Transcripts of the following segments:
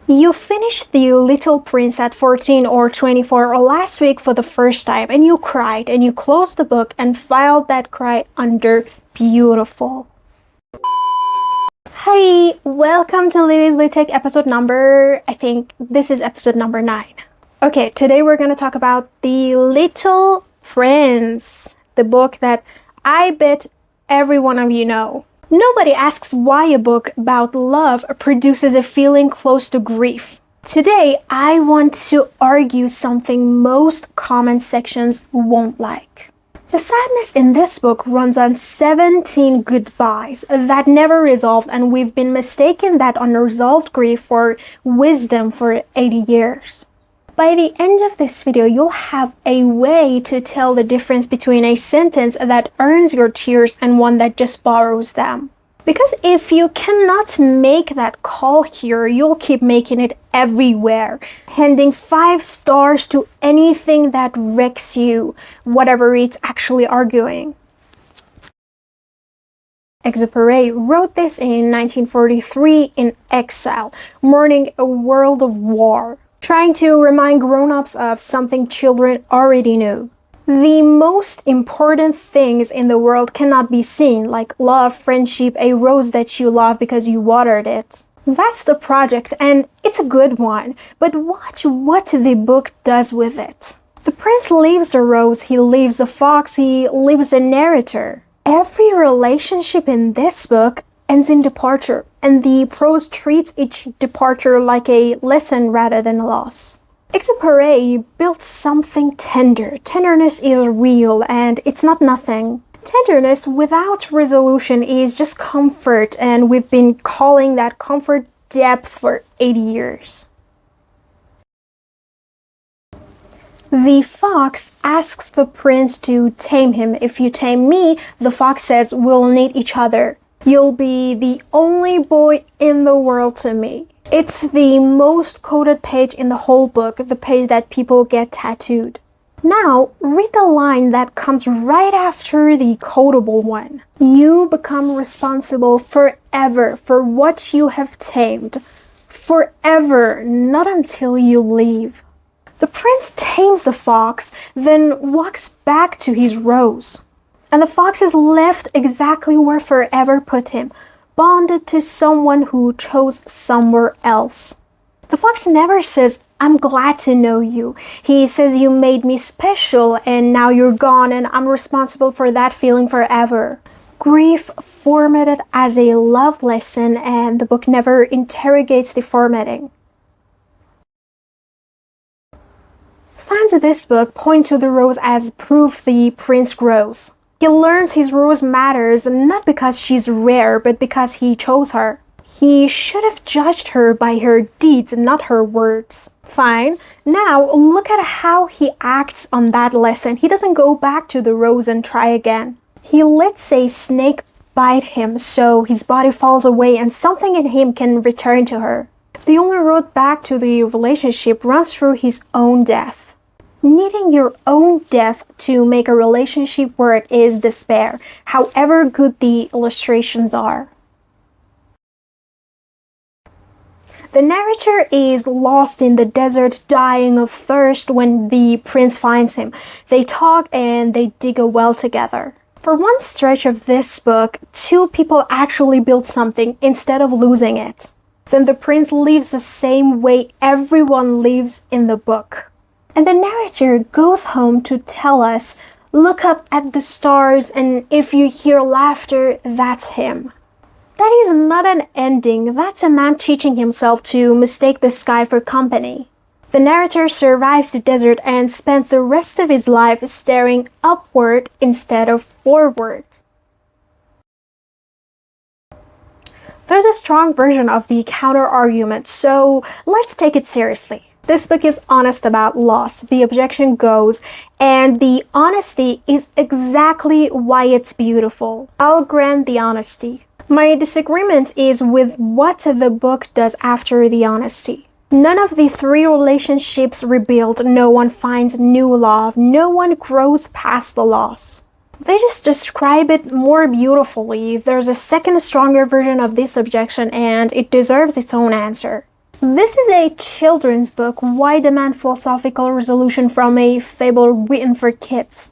You finished The Little Prince at 14 or 24 or last week for the first time and you cried and you closed the book and filed that cry under beautiful. Hi, welcome to Lily's Lit Tech episode number, I think this is episode number 9. Okay, today we're going to talk about The Little Prince, the book that I bet every one of you know. Nobody asks why a book about love produces a feeling close to grief. Today, I want to argue something most comment sections won't like. The sadness in this book runs on 17 goodbyes that never resolved, and we've been mistaken that unresolved grief for wisdom for 80 years. By the end of this video, you'll have a way to tell the difference between a sentence that earns your tears and one that just borrows them. Because if you cannot make that call here, you'll keep making it everywhere, handing 5 stars to anything that wrecks you, whatever it's actually arguing. Exupéry wrote this in 1943 in exile, mourning a world of war, trying to remind grown-ups of something children already knew. The most important things in the world cannot be seen, like love, friendship, a rose that you love because you watered it. That's the project, and it's a good one, but watch what the book does with it. The prince leaves the rose, he leaves the fox, he leaves the narrator. Every relationship in this book ends in departure, and the prose treats each departure like a lesson rather than a loss. Exupéry built something tender. Tenderness is real, and it's not nothing. Tenderness without resolution is just comfort, and we've been calling that comfort depth for 80 years. The fox asks the prince to tame him. If you tame me, the fox says, we'll need each other. You'll be the only boy in the world to me. It's the most quoted page in the whole book, the page that people get tattooed. Now, read the line that comes right after the quotable one. You become responsible forever for what you have tamed. Forever, not until you leave. The prince tames the fox, then walks back to his rose. And the fox is left exactly where forever put him, bonded to someone who chose somewhere else. The fox never says, I'm glad to know you. He says, you made me special and now you're gone and I'm responsible for that feeling forever. Grief formatted as a love lesson, and the book never interrogates the formatting. Fans of this book point to the rose as proof the prince grows. He learns his rose matters not because she's rare, but because he chose her. He should have judged her by her deeds, not her words. Fine. Now look at how he acts on that lesson. He doesn't go back to the rose and try again. He lets a snake bite him so his body falls away and something in him can return to her. The only road back to the relationship runs through his own death. Needing your own death to make a relationship work is despair, however good the illustrations are. The narrator is lost in the desert, dying of thirst when the prince finds him. They talk and they dig a well together. For one stretch of this book, 2 people actually build something instead of losing it. Then the prince leaves the same way everyone leaves in the book. And the narrator goes home to tell us, look up at the stars and if you hear laughter, that's him. That is not an ending, that's a man teaching himself to mistake the sky for company. The narrator survives the desert and spends the rest of his life staring upward instead of forward. There's a strong version of the counter-argument, so let's take it seriously. This book is honest about loss, the objection goes, and the honesty is exactly why it's beautiful. I'll grant the honesty. My disagreement is with what the book does after the honesty. None of the 3 relationships rebuild, no one finds new love, no one grows past the loss. They just describe it more beautifully. There's a second, stronger version of this objection, and it deserves its own answer. This is a children's book. Why demand philosophical resolution from a fable written for kids?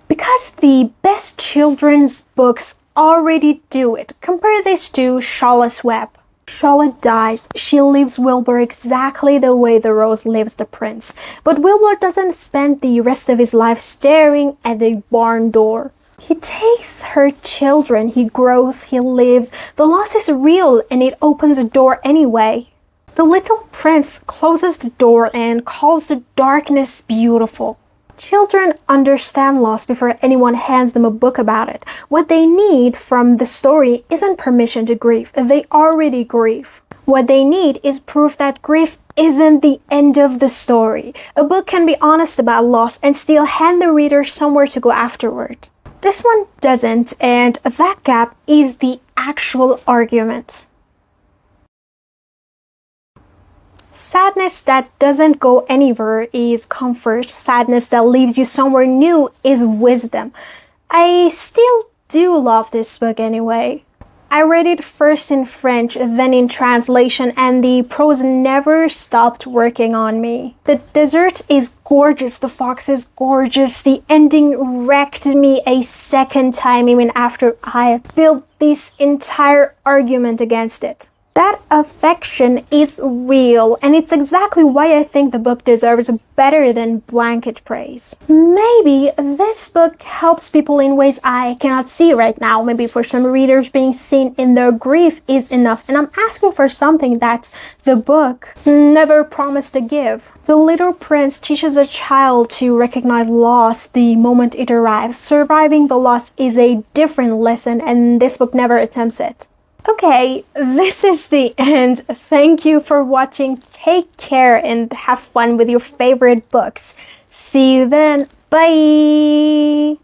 Because the best children's books already do it. Compare this to Charlotte's Web. Charlotte dies. She leaves Wilbur exactly the way the rose leaves the prince. But Wilbur doesn't spend the rest of his life staring at the barn door. He takes her children, he grows, he lives. The loss is real and it opens a door anyway. The little prince closes the door and calls the darkness beautiful. Children understand loss before anyone hands them a book about it. What they need from the story isn't permission to grieve. They already grieve. What they need is proof that grief isn't the end of the story. A book can be honest about loss and still hand the reader somewhere to go afterward. This one doesn't, and that gap is the actual argument. Sadness that doesn't go anywhere is comfort. Sadness that leaves you somewhere new is wisdom. I still do love this book anyway. I read it first in French, then in translation, and the prose never stopped working on me. The dessert is gorgeous, the fox is gorgeous, the ending wrecked me a second time even after I built this entire argument against it. That affection is real, and it's exactly why I think the book deserves better than blanket praise. Maybe this book helps people in ways I cannot see right now. Maybe for some readers, being seen in their grief is enough, and I'm asking for something that the book never promised to give. The Little Prince teaches a child to recognize loss the moment it arrives. Surviving the loss is a different lesson, and this book never attempts it. Okay, this is the end. Thank you for watching. Take care and have fun with your favorite books. See you then. Bye!